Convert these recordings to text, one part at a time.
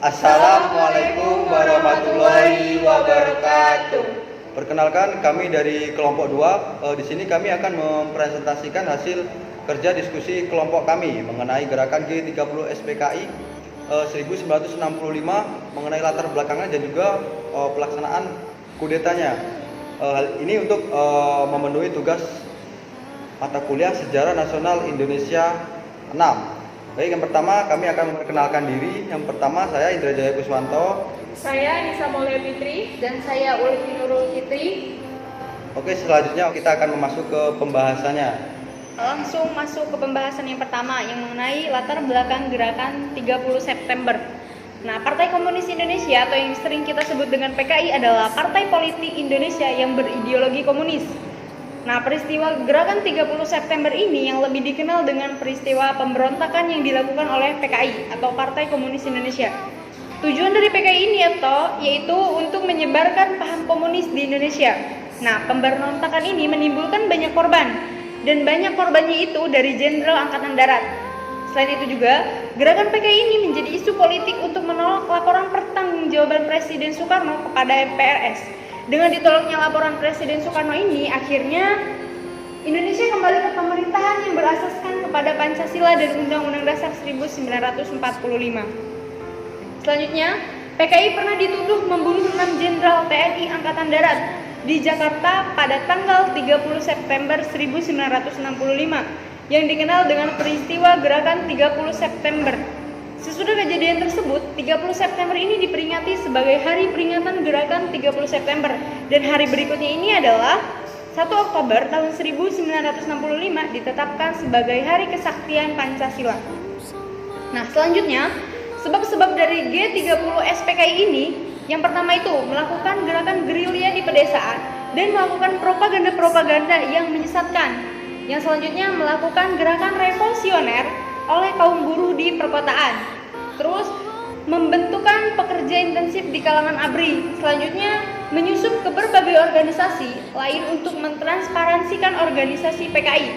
Assalamualaikum warahmatullahi wabarakatuh. Perkenalkan, kami dari kelompok 2. Di sini kami akan mempresentasikan hasil kerja diskusi kelompok kami mengenai gerakan G30 SPKI 1965 mengenai latar belakangnya dan juga pelaksanaan kudetanya. Hal ini untuk memenuhi tugas mata kuliah Sejarah Nasional Indonesia 6. Baik, yang pertama kami akan memperkenalkan diri. Yang pertama saya Indra Jaya Kuswanto. Saya Nisa Maulia Fitri. Dan saya Ulfi Nurul Fitri. Oke, selanjutnya kita akan masuk ke pembahasannya. Langsung masuk ke pembahasan yang pertama yang mengenai latar belakang gerakan 30 September. Nah, Partai Komunis Indonesia atau yang sering kita sebut dengan PKI adalah partai politik Indonesia yang berideologi komunis. Nah, peristiwa gerakan 30 September ini yang lebih dikenal dengan peristiwa pemberontakan yang dilakukan oleh PKI atau Partai Komunis Indonesia. Tujuan dari PKI ini yaitu untuk menyebarkan paham komunis di Indonesia. Nah, pemberontakan ini menimbulkan banyak korban, dan banyak korbannya itu dari Jenderal Angkatan Darat. Selain itu juga, gerakan PKI ini menjadi isu politik untuk menolak laporan pertanggungjawaban Presiden Soekarno kepada MPRS. Dengan ditolaknya laporan Presiden Soekarno ini, akhirnya Indonesia kembali ke pemerintahan yang berasaskan kepada Pancasila dan Undang-Undang Dasar 1945. Selanjutnya, PKI pernah dituduh membunuh 6 Jenderal TNI Angkatan Darat di Jakarta pada tanggal 30 September 1965 yang dikenal dengan peristiwa gerakan 30 September. Sesudah kejadian tersebut, 30 September ini diperingati sebagai hari peringatan gerakan 30 September dan hari berikutnya ini adalah 1 Oktober tahun 1965 ditetapkan sebagai Hari Kesaktian Pancasila. Nah, selanjutnya, sebab-sebab dari G30 SPKI ini, yang pertama itu melakukan gerakan gerilya di pedesaan dan melakukan propaganda-propaganda yang menyesatkan. Yang selanjutnya melakukan gerakan revolusioner oleh kaum buruh di perkotaan. Terus membentukkan pekerja intensif di kalangan ABRI. Selanjutnya menyusup ke berbagai organisasi lain untuk mentransparansikan organisasi PKI.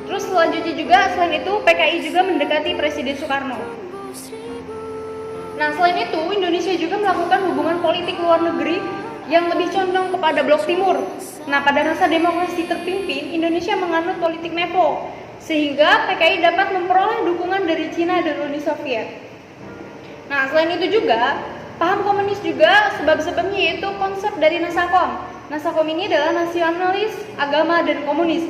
Terus selanjutnya juga selain itu PKI juga mendekati Presiden Soekarno. Nah, selain itu Indonesia juga melakukan hubungan politik luar negeri yang lebih condong kepada Blok Timur. Nah, pada masa demokrasi terpimpin, Indonesia menganut politik nepo, sehingga PKI dapat memperoleh dukungan dari Cina dan Uni Soviet. Nah, selain itu juga, paham komunis juga sebab-sebabnya yaitu konsep dari Nasakom. Nasakom ini adalah nasionalis, agama, dan komunis.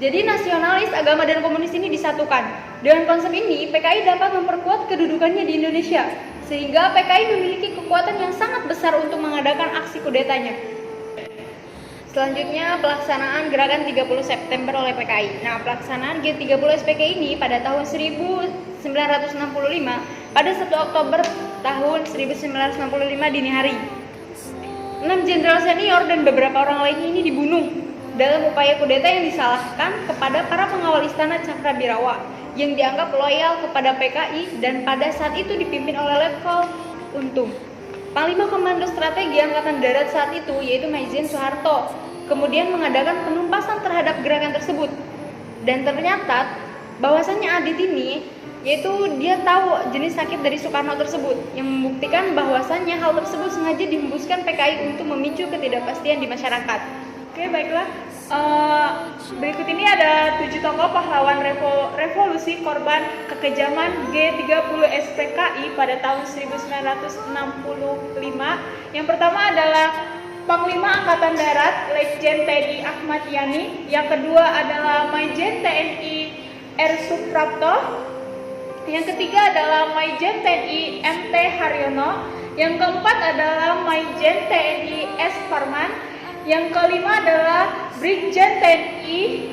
Jadi nasionalis, agama, dan komunis ini disatukan. Dengan konsep ini, PKI dapat memperkuat kedudukannya di Indonesia, sehingga PKI memiliki kekuatan yang sangat besar untuk mengadakan aksi kudetanya. Selanjutnya, pelaksanaan gerakan 30 September oleh PKI. Nah, pelaksanaan G30 SPKI ini pada tahun 1965 pada 1 Oktober tahun 1965 dini hari. 6 jenderal senior dan beberapa orang lainnya ini dibunuh dalam upaya kudeta yang disalahkan kepada para pengawal istana Cakrawirawa yang dianggap loyal kepada PKI dan pada saat itu dipimpin oleh Letkol Untung. Panglima Komando Strategi Angkatan Darat saat itu yaitu Maijen Soeharto kemudian mengadakan penumpasan terhadap gerakan tersebut. Dan ternyata bahwasannya Adit ini yaitu dia tahu jenis sakit dari Soekarno tersebut yang membuktikan bahwasannya hal tersebut sengaja dihembuskan PKI untuk memicu ketidakpastian di masyarakat. Oke, baiklah. Berikut ini ada 7 tokoh pahlawan revolusi korban kekejaman G30 SPKI pada tahun 1965. Yang pertama adalah Panglima Angkatan Darat Letjen TNI Ahmad Yani. Yang kedua adalah Maijen TNI R. Suprapto. Yang ketiga adalah Maijen TNI MT Haryono. Yang keempat adalah Maijen TNI S. Parman. Yang kelima adalah Brigjen TNI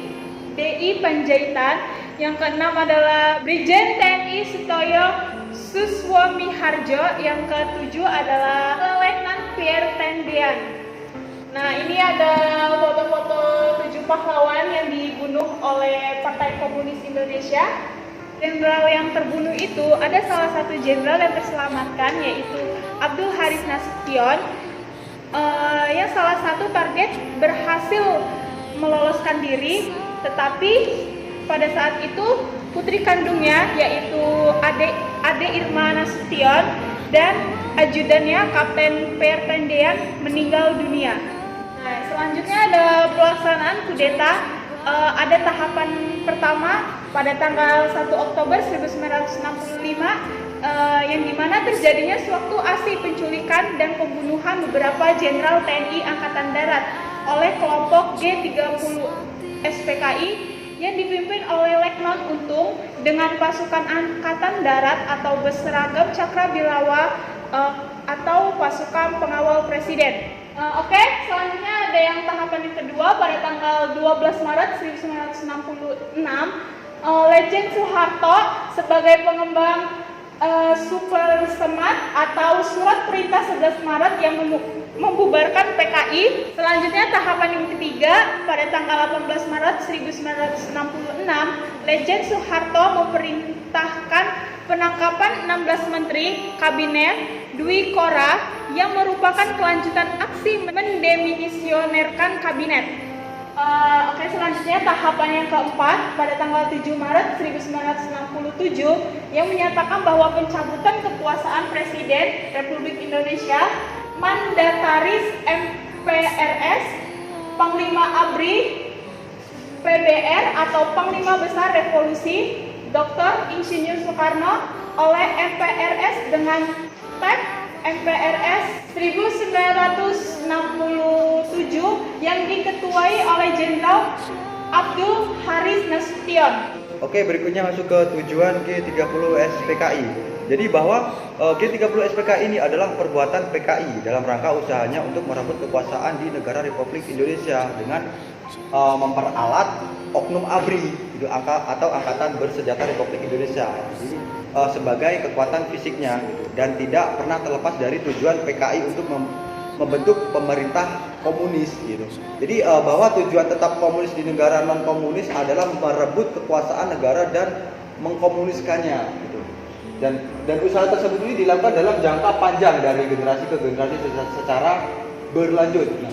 DI Panjaitan. Yang keenam adalah Brigjen TNI Sutoyo Suswomi Harjo. Yang ketujuh adalah Letnan Pierre Tendian. Nah, ini ada foto-foto 7 pahlawan yang dibunuh oleh Partai Komunis Indonesia. Jenderal yang terbunuh itu ada salah satu jenderal yang terselamatkan yaitu Abdul Haris Nasution. Yang salah satu target berhasil meloloskan diri, tetapi pada saat itu putri kandungnya yaitu Ade Irma Nasution dan ajudannya Kapten Pertendean meninggal dunia. Nah, selanjutnya ada pelaksanaan kudeta. Ada tahapan pertama pada tanggal 1 Oktober 1965 yang dimana terjadinya suatu aksi penculikan dan pembunuhan beberapa jenderal TNI Angkatan Darat oleh kelompok G30 SPKI yang dipimpin oleh Letnan Untung dengan pasukan Angkatan Darat atau berseragam Cakrabilawa atau pasukan pengawal presiden. Oke, selanjutnya ada yang tahapan yang kedua pada tanggal 12 Maret 1966 Lejen Soeharto sebagai pengembang Super Semat atau Surat Perintah 11 Maret yang membubarkan PKI. Selanjutnya tahapan yang ketiga pada tanggal 18 Maret 1966 Lejen Soeharto memerintahkan penangkapan 16 menteri kabinet Dwi Korah yang merupakan kelanjutan aksi mendemisionerkan kabinet. Oke, selanjutnya tahapan yang keempat pada tanggal 7 Maret 1967 yang menyatakan bahwa pencabutan kekuasaan Presiden Republik Indonesia, mandataris MPRS, Panglima ABRI, PBR atau Panglima Besar Revolusi Dr. Insinyur Soekarno oleh MPRS dengan Teks MPRS 1967 yang diketuai oleh Jenderal Abdul Haris Nasution. Oke, berikutnya masuk ke tujuan G30 SPKI. Jadi bahwa G30 SPKI ini adalah perbuatan PKI dalam rangka usahanya untuk merebut kekuasaan di negara Republik Indonesia dengan memperalat oknum ABRI atau Angkatan Bersenjata Republik Indonesia. Jadi, sebagai kekuatan fisiknya dan tidak pernah terlepas dari tujuan PKI untuk membentuk pemerintah komunis gitu. Jadi bahwa tujuan tetap komunis di negara non komunis adalah merebut kekuasaan negara dan mengkomuniskannya gitu. Dan usaha tersebut ini dilakukan dalam jangka panjang dari generasi ke generasi secara berlanjut. Nah,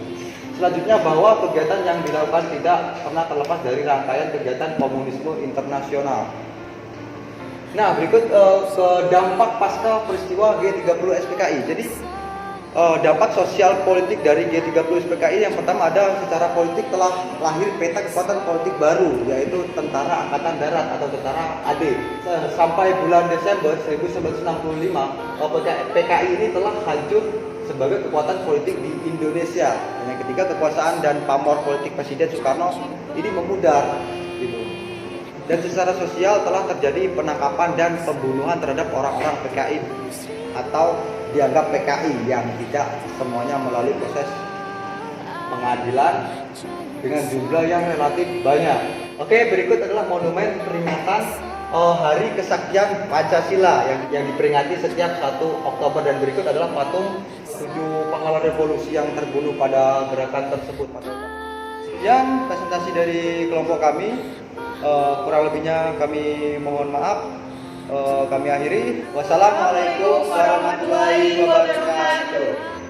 selanjutnya bahwa kegiatan yang dilakukan tidak pernah terlepas dari rangkaian kegiatan komunisme internasional. Nah, berikut ke dampak pasca peristiwa G30 SPKI. Jadi dampak sosial politik dari G30 SPKI yang pertama ada secara politik telah lahir peta kekuatan politik baru, yaitu Tentara Angkatan Darat atau Tentara AD. Sampai bulan Desember 1965 PKI ini telah hancur sebagai kekuatan politik di Indonesia. Dan yang ketiga, kekuasaan dan pamor politik Presiden Soekarno ini memudar gitu. Dan secara sosial telah terjadi penangkapan dan pembunuhan terhadap orang-orang PKI atau dianggap PKI yang tidak semuanya melalui proses pengadilan dengan jumlah yang relatif banyak. Oke, berikut adalah monumen peringatan Hari Kesaktian Pancasila yang diperingati setiap 1 Oktober, dan berikut adalah patung 7 pahlawan revolusi yang terbunuh pada gerakan tersebut. Sekian presentasi dari kelompok kami. Kurang lebihnya kami mohon maaf. Kami akhiri. Wassalamualaikum warahmatullahi wabarakatuh.